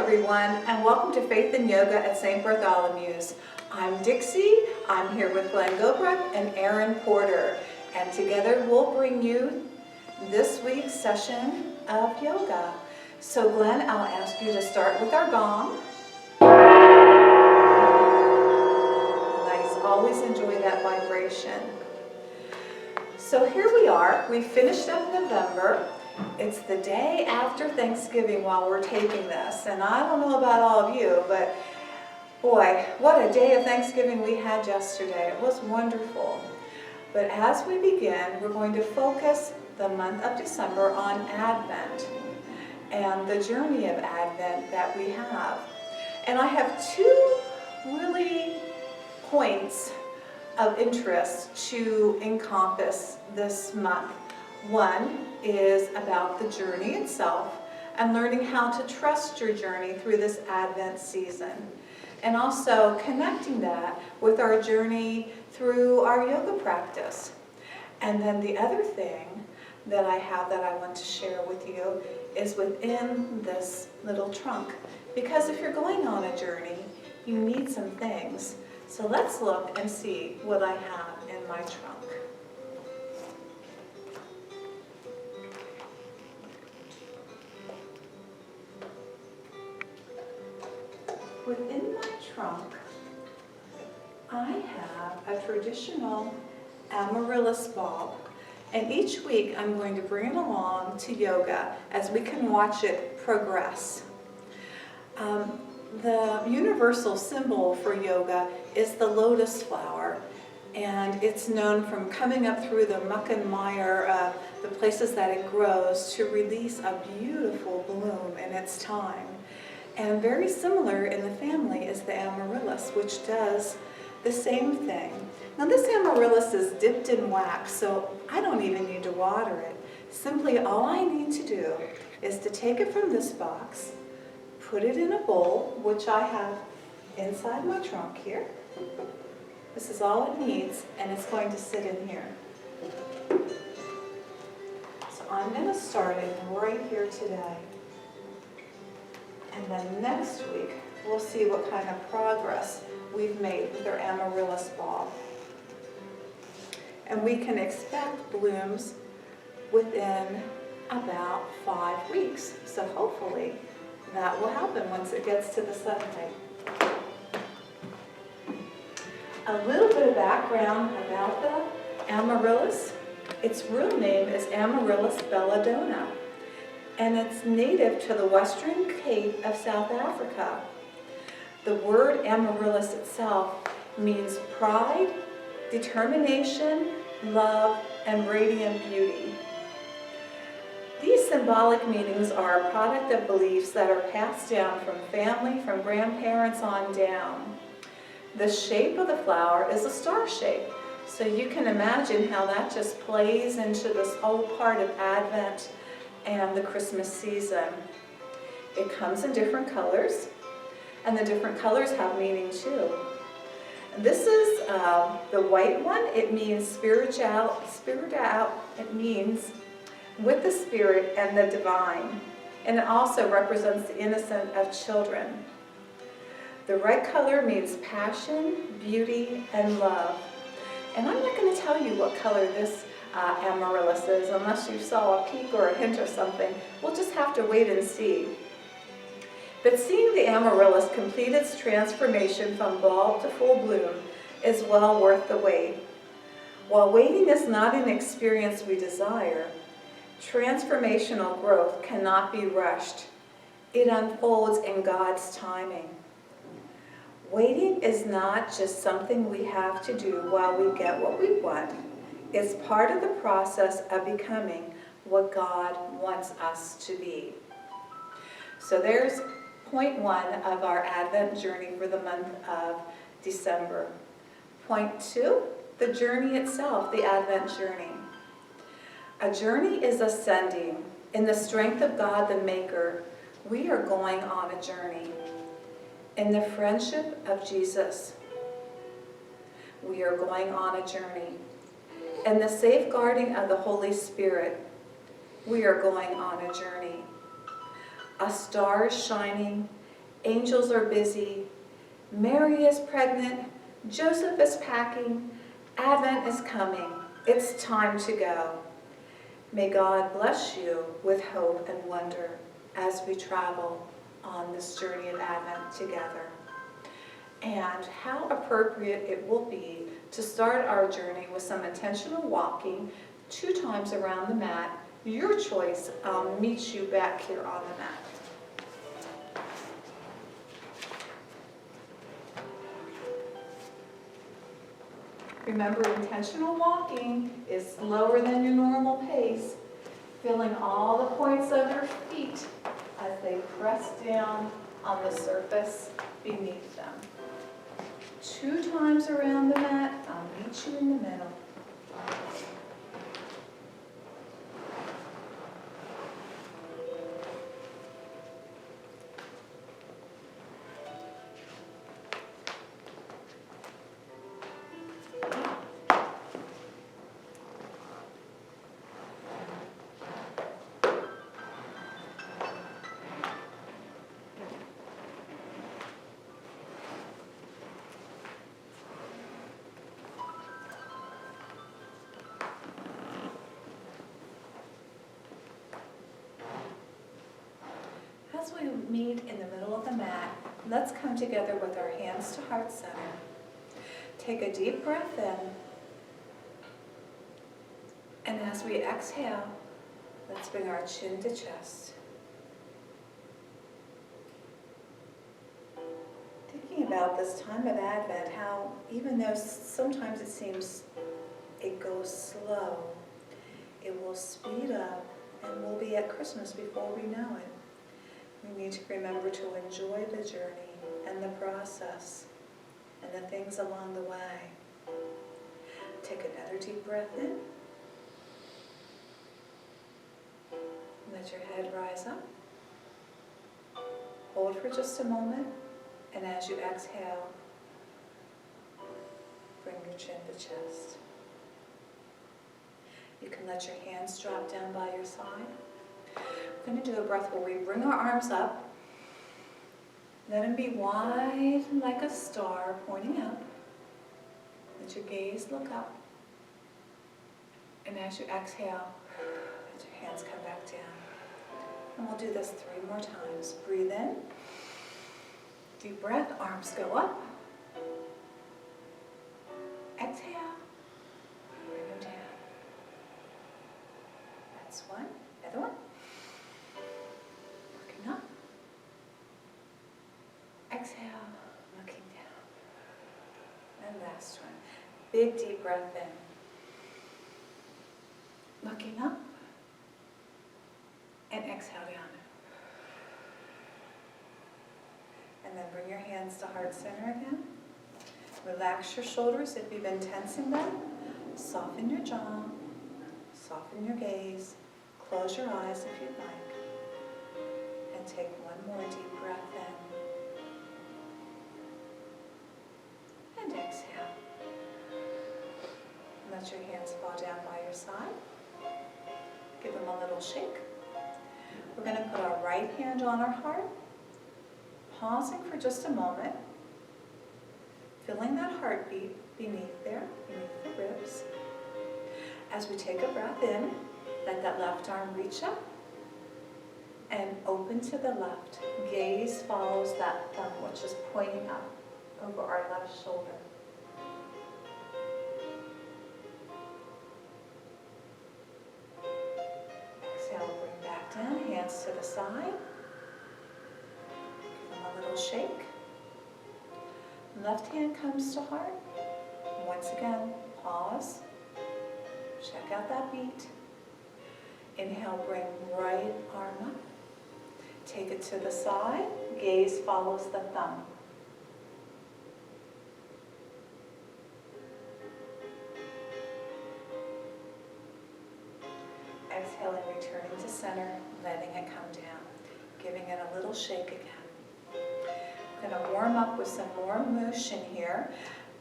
everyone, and welcome to Faith and Yoga at St. Bartholomew's. I'm Dixie. I'm here with Glenn Gobruck and Aaron Porter, and together we'll bring you this week's session of yoga. So Glenn, I'll ask you to start with our gong. Nice, always enjoy that vibration. So here we are, we finished up November. It's the day after Thanksgiving while we're taping this, and I don't know about all of you, but boy, what a day of Thanksgiving we had yesterday. It was wonderful. But as we begin, we're going to focus the month of December on Advent and the journey of Advent that we have. And I have two really points of interest to encompass this month. One is about the journey itself and learning how to trust your journey through this Advent season. And also connecting that with our journey through our yoga practice. And then the other thing that I have that I want to share with you is within this little trunk. Because if you're going on a journey, you need some things. So let's look and see what I have in my trunk. Within my trunk, I have a traditional amaryllis bulb, and each week I'm going to bring it along to yoga as we can watch it progress. The universal symbol for yoga is the lotus flower, and it's known from coming up through the muck and mire, the places that it grows, to release a beautiful bloom in its time. And very similar in the family is the amaryllis, which does the same thing. Now this amaryllis is dipped in wax, so I don't even need to water it. Simply all I need to do is to take it from this box, put it in a bowl, which I have inside my trunk here. This is all it needs, and it's going to sit in here. So I'm going to start it right here today. And then next week, we'll see what kind of progress we've made with our amaryllis bulb. And we can expect blooms within about 5 weeks. So hopefully that will happen once it gets to the sunlight. A little bit of background about the amaryllis. Its real name is Amaryllis belladonna, and it's native to the Western Cape of South Africa. The word amaryllis itself means pride, determination, love, and radiant beauty. These symbolic meanings are a product of beliefs that are passed down from family, from grandparents on down. The shape of the flower is a star shape, so you can imagine how that just plays into this whole part of Advent and the Christmas season. It comes in different colors, and the different colors have meaning too. This is the white one. It means spiritual. It means with the spirit and the divine, and it also represents the innocent of children. The red color means passion, beauty, and love. And I'm not going to tell you what color this amaryllis is unless you saw a peek or a hint of something. We'll just have to wait and see. But seeing the amaryllis complete its transformation from bulb to full bloom is well worth the wait. While waiting is not an experience we desire, transformational growth cannot be rushed. It unfolds in God's timing. Waiting is not just something we have to do while we get what we want. It's part of the process of becoming what God wants us to be. So there's point 1 of our Advent journey for the month of December. Point 2, the journey itself, the Advent journey. A journey is ascending. In the strength of God the Maker, we are going on a journey. In the friendship of Jesus, we are going on a journey. In the safeguarding of the Holy Spirit, we are going on a journey. A star is shining Angels are busy. Mary is pregnant. Joseph is packing. Advent is coming. It's time to go. May God bless you with hope and wonder as we travel on this journey of Advent together. And how appropriate it will be to start our journey with some intentional walking 2 times around the mat. Your choice. I'll meet you back here on the mat. Remember, intentional walking is slower than your normal pace, feeling all the points of your feet as they press down on the surface beneath them. 2 times around the mat, I'll meet you in the middle. As we meet in the middle of the mat, let's come together with our hands to heart center. Take a deep breath in. And as we exhale, let's bring our chin to chest. Thinking about this time of Advent, how even though sometimes it seems it goes slow, it will speed up and we'll be at Christmas before we know it. We need to remember to enjoy the journey and the process and the things along the way. Take another deep breath in. Let your head rise up. Hold for just a moment, and as you exhale, bring your chin to chest. You can let your hands drop down by your side. We're going to do a breath where we bring our arms up. Let them be wide like a star pointing up. Let your gaze look up. And as you exhale, let your hands come back down. And we'll do this 3 more times. Breathe in. Deep breath, arms go up. Exhale. Bring them down. That's one. Other one. Looking up. Exhale, looking down. And last one. Big deep breath in. Looking up. And exhale down. And then bring your hands to heart center again. Relax your shoulders if you've been tensing them. Soften your jaw. Soften your gaze. Close your eyes if you'd like. And take one more deep breath in. And exhale. Let your hands fall down by your side. Give them a little shake. We're going to put our right hand on our heart, pausing for just a moment, feeling that heartbeat beneath there, beneath the ribs. As we take a breath in, let that left arm reach up and open to the left. Gaze follows that thumb, which is pointing up over our left shoulder. Exhale, bring back down, hands to the side. Give them a little shake. Left hand comes to heart. Once again, pause. Check out that beat. Inhale, bring right arm up. Take it to the side. Gaze follows the thumb. Exhaling, returning to center, letting it come down. Giving it a little shake again. We're going to warm up with some more motion here.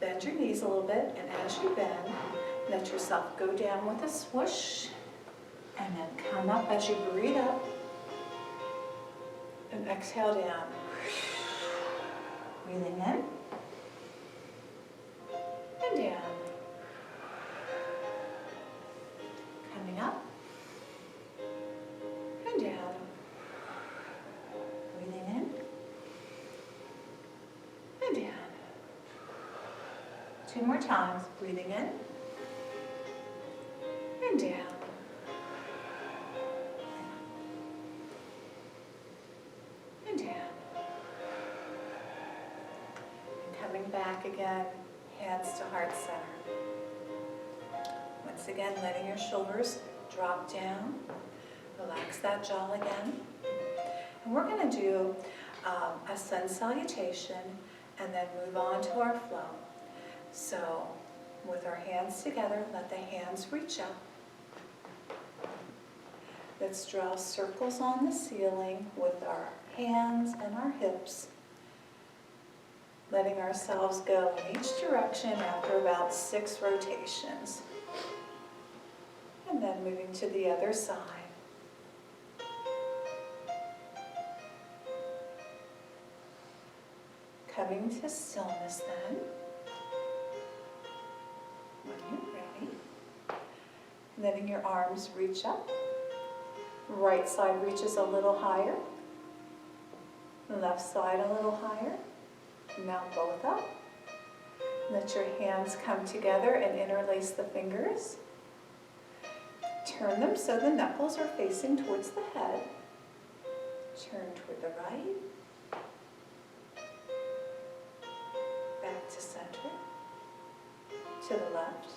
Bend your knees a little bit, and as you bend, let yourself go down with a swoosh, and then come up as you breathe up, and exhale down. Breathing in and down. Coming up and down. Breathing in and down. 2 more times. Breathing in and down. And down. And coming back again, hands to heart center. Once again, letting your shoulders drop down. Relax that jaw again. And we're going to do a sun salutation and then move on to our flow. So, with our hands together, let the hands reach up. Let's draw circles on the ceiling with our hands and our hips, letting ourselves go in each direction after about 6 rotations. And then moving to the other side. Coming to stillness then. When you're ready, letting your arms reach up. Right side reaches a little higher. Left side a little higher. Now both up. Let your hands come together and interlace the fingers. Turn them so the knuckles are facing towards the head. Turn toward the right. Back to center. To the left.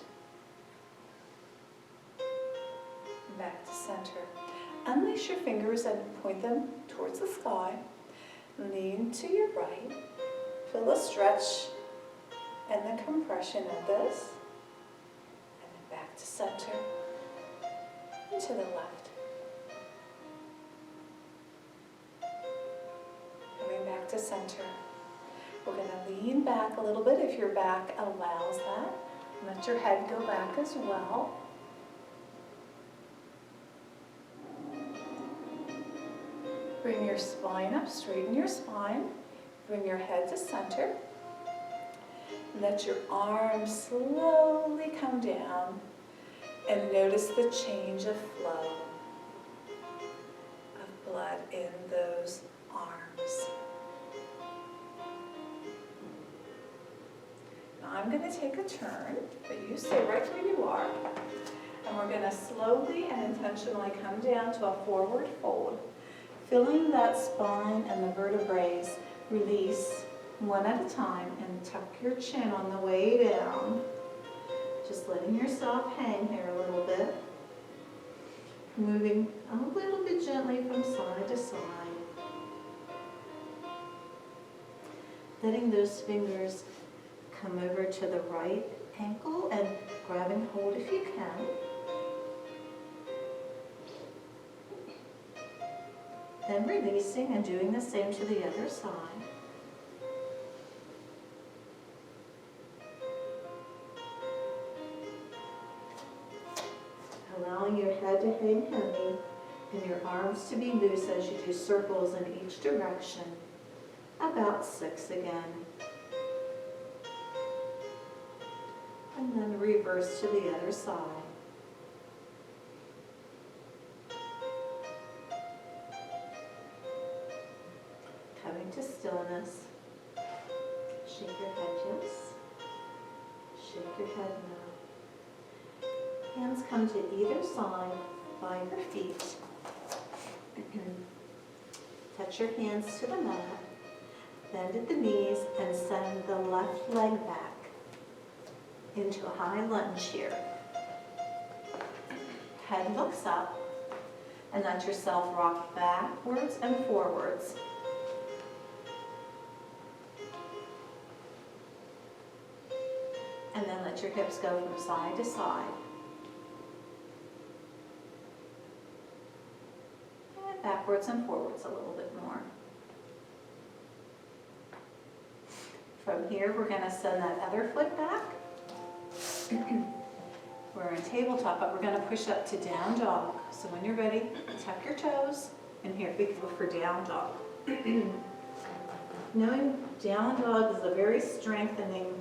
Back to center. Unlace your fingers and point them towards the sky. Lean to your right. Feel the stretch and the compression of this. And then back to center. And to the left. Coming back to center. We're going to lean back a little bit if your back allows that. Let your head go back as well. Bring your spine up, straighten your spine. Bring your head to center. Let your arms slowly come down and notice the change of flow of blood in those arms. Now I'm going to take a turn, but you stay right where you are. And we're going to slowly and intentionally come down to a forward fold. Feeling that spine and the vertebrae release one at a time and tuck your chin on the way down. Just letting yourself hang here a little bit. Moving a little bit gently from side to side. Letting those fingers come over to the right ankle and grabbing hold if you can. Then releasing and doing the same to the other side. Allowing your head to hang heavy and your arms to be loose as you do circles in each direction. About 6 again. And then reverse to the other side. Coming to stillness. Shake your head, yes. Shake your head no. Hands come to either side by your feet. Touch your hands to the mat. Bend at the knees and send the left leg back into a high lunge here. Head looks up and let yourself rock backwards and forwards. And then let your hips go from side to side. And backwards and forwards a little bit more. From here, we're going to send that other foot back. We're in tabletop, but we're going to push up to down dog. So when you're ready, tuck your toes, and here we go for down dog. knowing down dog is a very strengthening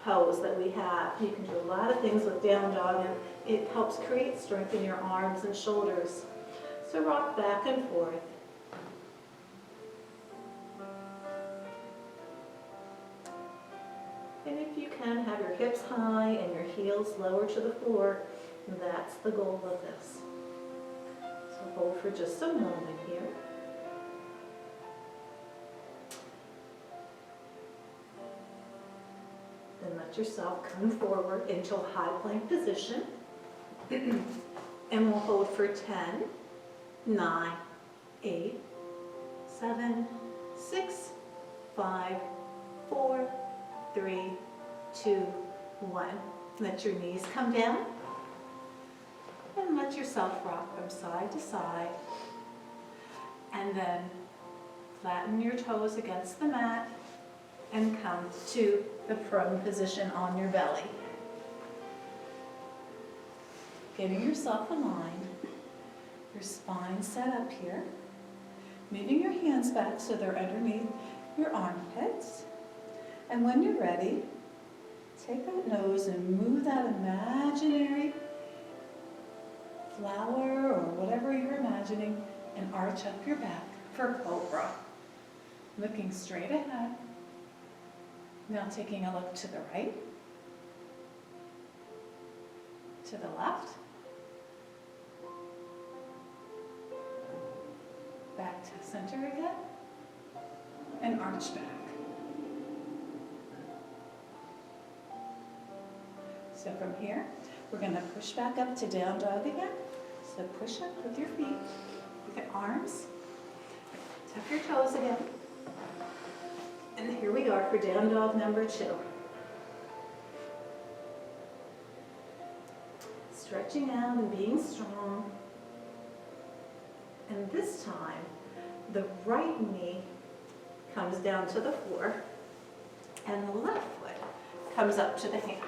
pose that we have. You can do a lot of things with down dog, and it helps create strength in your arms and shoulders. So rock back and forth. And if you can, have your hips high and your heels lower to the floor. That's the goal of this. So hold for just a moment here. Then let yourself come forward into a high plank position. And we'll hold for 10, 9, 8, 7, 6, 5, 4, 3, 2, 1. Let your knees come down. And let yourself rock from side to side. And then flatten your toes against the mat and come to the prone position on your belly. Getting yourself aligned, your spine set up here. Moving your hands back so they're underneath your armpits. And when you're ready, take that nose and move that imaginary flower or whatever you're imagining and arch up your back for cobra. Looking straight ahead. Now taking a look to the right, to the left, back to center again, and arch back. So from here, we're going to push back up to down dog again. So push up with your feet, with your arms, tuck your toes again. And here we are for down dog number 2. Stretching out and being strong. And this time, the right knee comes down to the floor and the left foot comes up to the hand.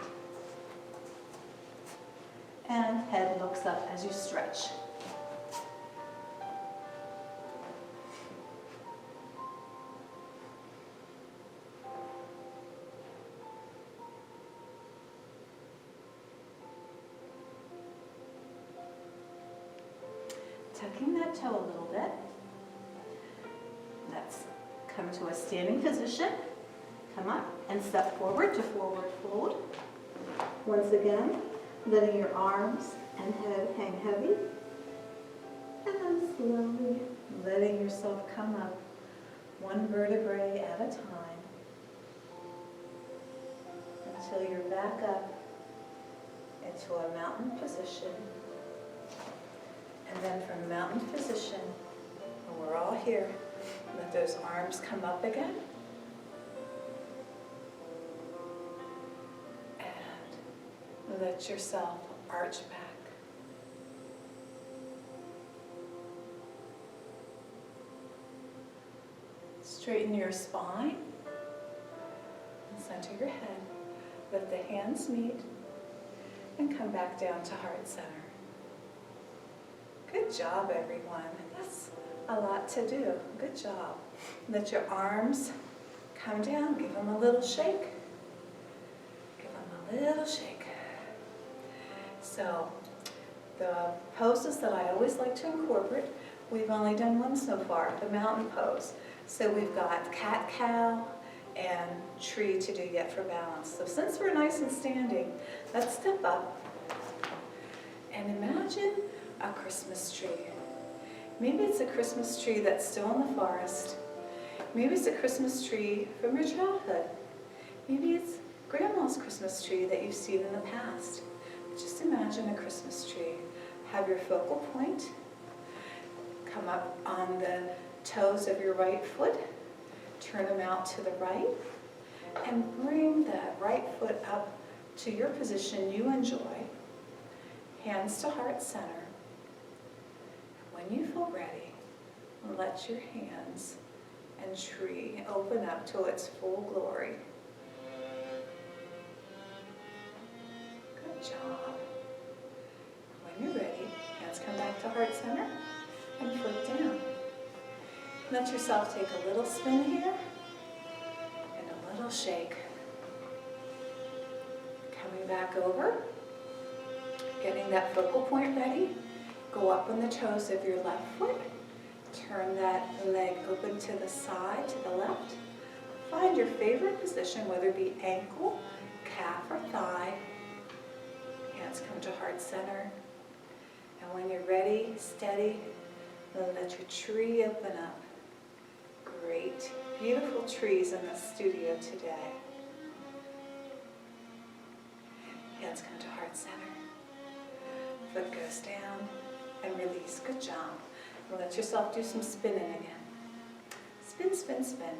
And head looks up as you stretch. Tucking that toe a little bit. Let's come to a standing position. Come up and step forward to forward fold. Once again, letting your arms and head hang heavy. And then slowly letting yourself come up one vertebrae at a time until you're back up into a mountain position. And then from mountain position, when we're all here, let those arms come up again. And let yourself arch back. Straighten your spine and center your head. Let the hands meet and come back down to heart center. Good job, everyone. That's a lot to do. Good job. Let your arms come down. Give them a little shake. Give them a little shake. So, the poses that I always like to incorporate, we've only done one so far, the mountain pose. So we've got cat-cow and tree to do yet for balance. So since we're nice and standing, let's step up and imagine a Christmas tree. Maybe it's a Christmas tree that's still in the forest. Maybe it's a Christmas tree from your childhood. Maybe it's Grandma's Christmas tree that you've seen in the past. Just imagine a Christmas tree. Have your focal point. Come up on the toes of your right foot. Turn them out to the right. And bring that right foot up to your position you enjoy. Hands to heart center. When you feel ready, let your hands and tree open up to its full glory. Good job. When you're ready, hands come back to heart center and foot down. Let yourself take a little spin here and a little shake. Coming back over, getting that focal point ready. Go up on the toes of your left foot. Turn that leg open to the side, to the left. Find your favorite position, whether it be ankle, calf, or thigh. Hands come to heart center. And when you're ready, steady, let your tree open up. Great, beautiful trees in the studio today. Hands come to heart center. Foot goes down and release. Good job. And let yourself do some spinning again. Spin, spin, spin.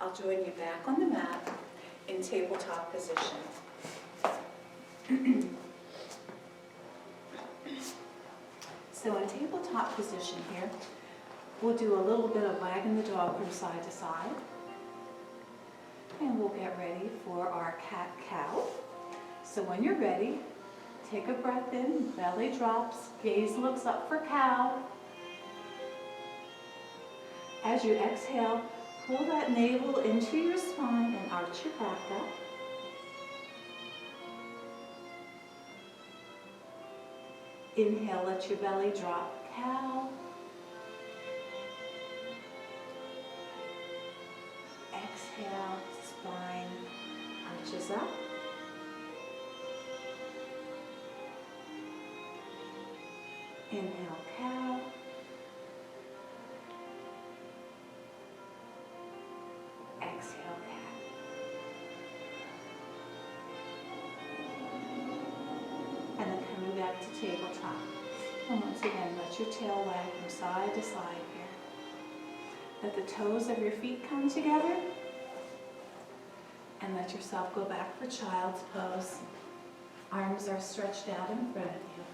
I'll join you back on the mat in tabletop position. So in tabletop position here, we'll do a little bit of wagging the dog from side to side. And we'll get ready for our cat-cow. So when you're ready, take a breath in, belly drops, gaze looks up for cow. As you exhale, pull that navel into your spine and arch your back up. Inhale, let your belly drop, cow. Exhale, spine arches up. Inhale, cow. Exhale, cat. And then coming back to tabletop. And once again, let your tail wag from side to side here. Let the toes of your feet come together. And let yourself go back for child's pose. Arms are stretched out in front of you.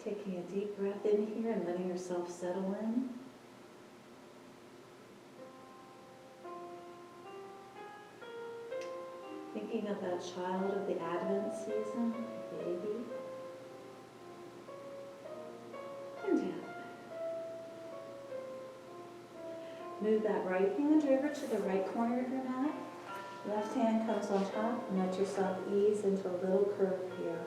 Taking a deep breath in here and letting yourself settle in. Thinking of that child of the Advent season, baby. And down. Move that right hand over to the right corner of your mat. Left hand comes on top and let yourself ease into a little curve here.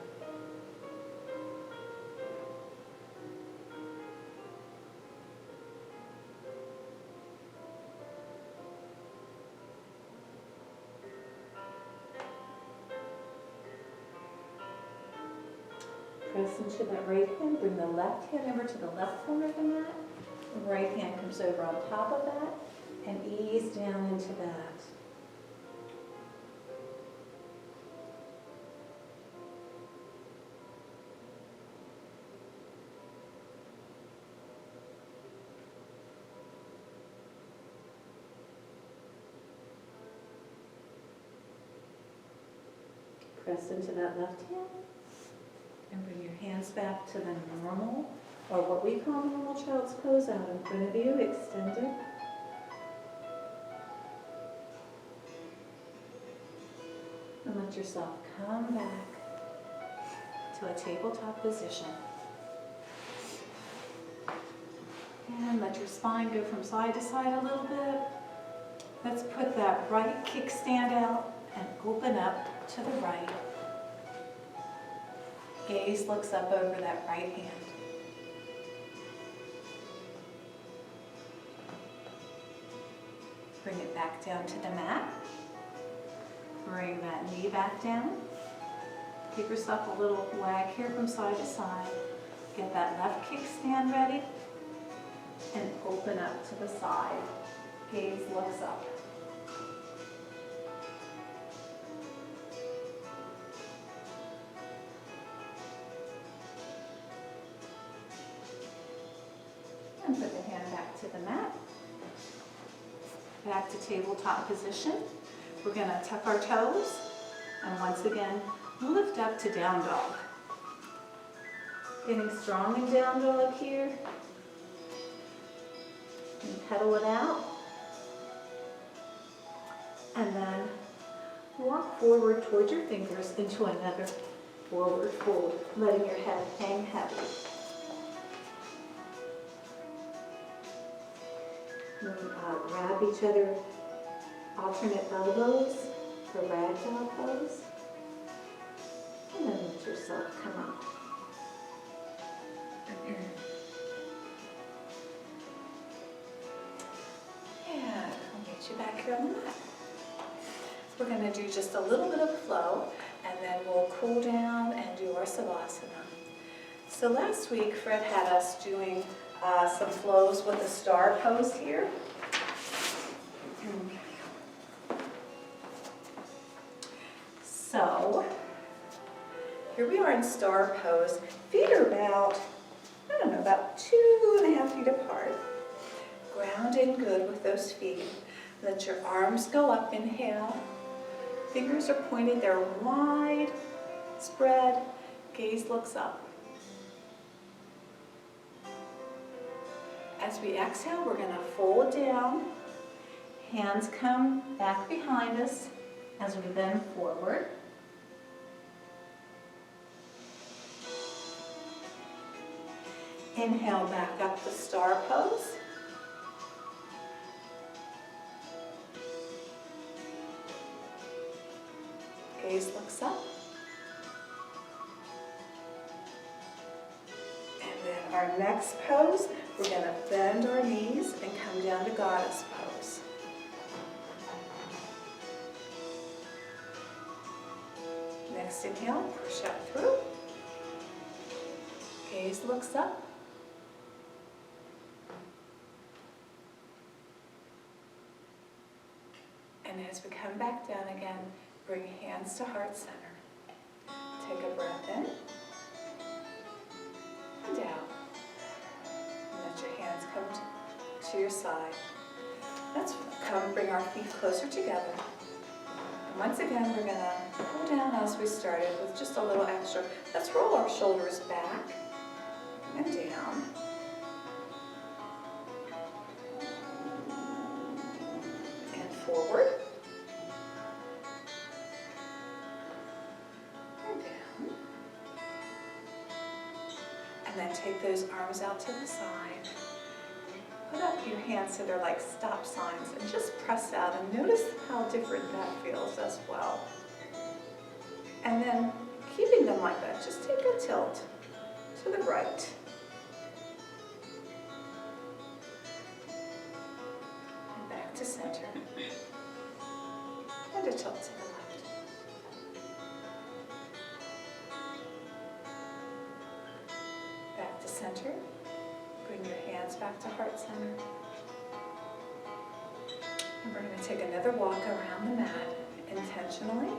Press into that right hand, bring the left hand over to the left corner of the mat. The right hand comes over on top of that and ease down into that. Press into that left hand. And bring your hands back to the normal, or what we call normal child's pose, out in front of you, extended. And let yourself come back to a tabletop position. And let your spine go from side to side a little bit. Let's put that right kickstand out and open up to the right. Gaze looks up over that right hand. Bring it back down to the mat. Bring that knee back down. Give yourself a little wag here from side to side. Get that left kickstand ready. And open up to the side. Gaze looks up. And put the hand back to the mat. Back to tabletop position. We're going to tuck our toes. And once again, lift up to down dog. Getting strong in down dog here. And pedal it out. And then walk forward towards your fingers into another forward fold, letting your head hang heavy. Grab each other, alternate elbows for ragdoll pose. And then let yourself come up. And I'll get you back here on the mat. We're going to do just a little bit of flow, and then we'll cool down and do our Savasana. So last week, Fred had us doing some flows with the star pose here. So, here we are in star pose. Feet are about 2.5 feet apart. Ground in good with those feet. Let your arms go up, inhale. Fingers are pointed, they're wide, spread, gaze looks up. As we exhale, we're going to fold down. Hands come back behind us as we bend forward. Inhale back up to star pose. Gaze looks up. And then our next pose, we're going to bend our knees and come down to goddess pose. Next inhale, push up through. Gaze looks up. And as we come back down again, bring hands to heart center. Take a breath in and out. And let your hands come to your side. Let's bring our feet closer together. And once again, we're going to pull down as we started with just a little extra. Let's roll our shoulders back and down. And forward. And down. And then take those arms out to the side. Put up your hands so they're like stop signs and just press out and notice how different that feels as well. And then keeping them like that, just take a tilt to the right. And back to center. And a tilt to the left. Back to center. Bring your hands back to heart center. And we're going to take another walk around the mat intentionally.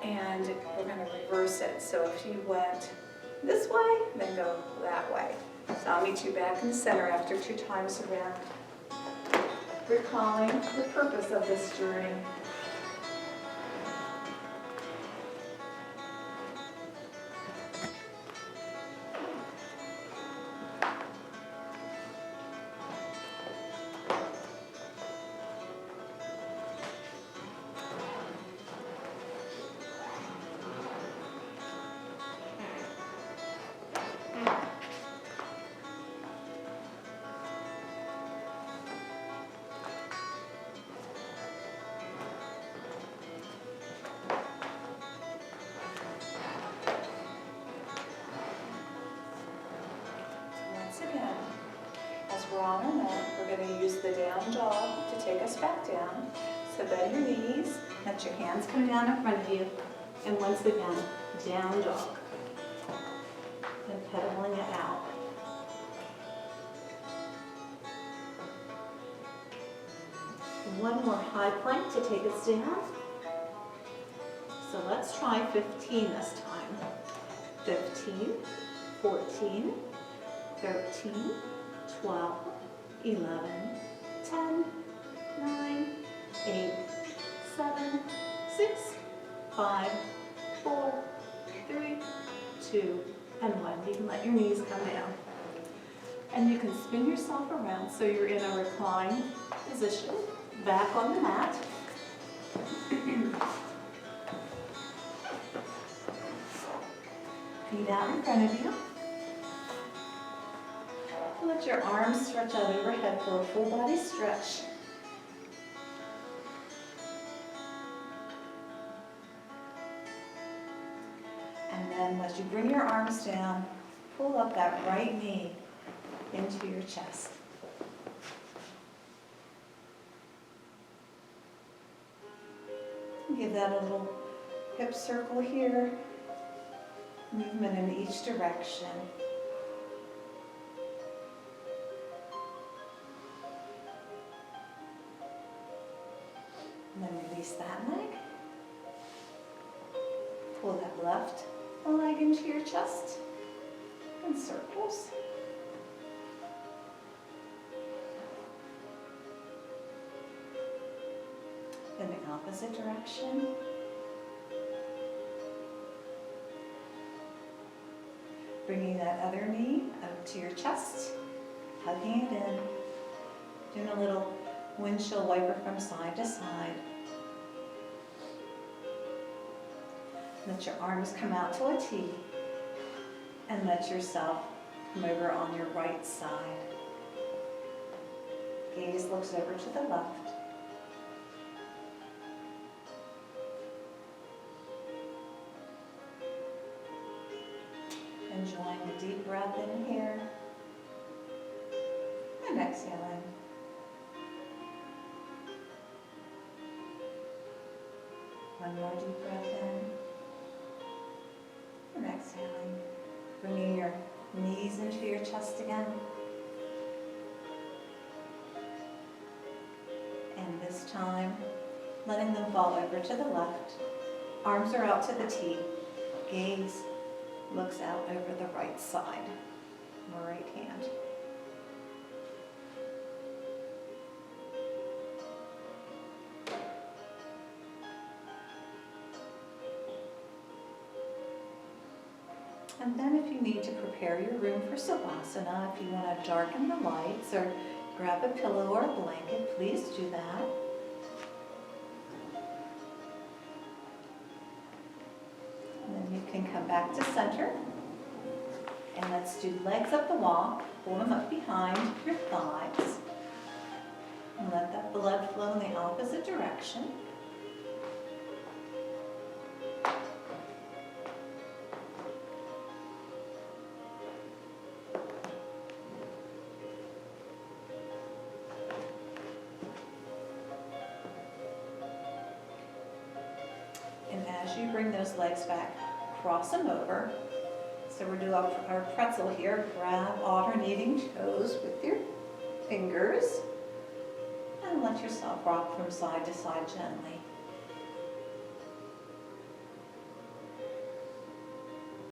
And we're going to reverse it. So if you went this way, then go that way. So I'll meet you back in the center after 2 times around. Recalling the purpose of this journey. We're on our mat, we're going to use the down dog to take us back down. So bend your knees, let your hands come down in front of you, and once again, down dog. And pedaling it out. One more high plank to take us down. So let's try 15 this time. 15, 14, 13, 12, 11, 10, 9, 8, 7, 6, 5, 4, 3, 2, and 1. You can let your knees come down. And you can spin yourself around so you're in a reclined position, back on the mat. Feet out in front of you. Let your arms stretch out overhead for a full body stretch. And then as you bring your arms down, pull up that right knee into your chest. Give that a little hip circle here. Movement in each direction. And then release that leg. Pull that left leg into your chest in circles. In the opposite direction. Bringing that other knee up to your chest, hugging it in. Doing a little windshield wiper from side to side. Let your arms come out to a T. And let yourself come over on your right side. Gaze looks over to the left. Enjoying a deep breath in here. And exhaling. One more deep breath in. And exhaling. Bringing your knees into your chest again. And this time, letting them fall over to the left. Arms are out to the T. Gaze looks out over the right side, or right hand. And then if you need to prepare your room for Savasana, if you want to darken the lights or grab a pillow or a blanket, please do that. And then you can come back to center. And let's do legs up the wall. Pull them up behind your thighs. And let that blood flow in the opposite direction. And as you bring those legs back, cross them over. So we're doing our pretzel here. Grab alternating toes with your fingers and let yourself rock from side to side gently.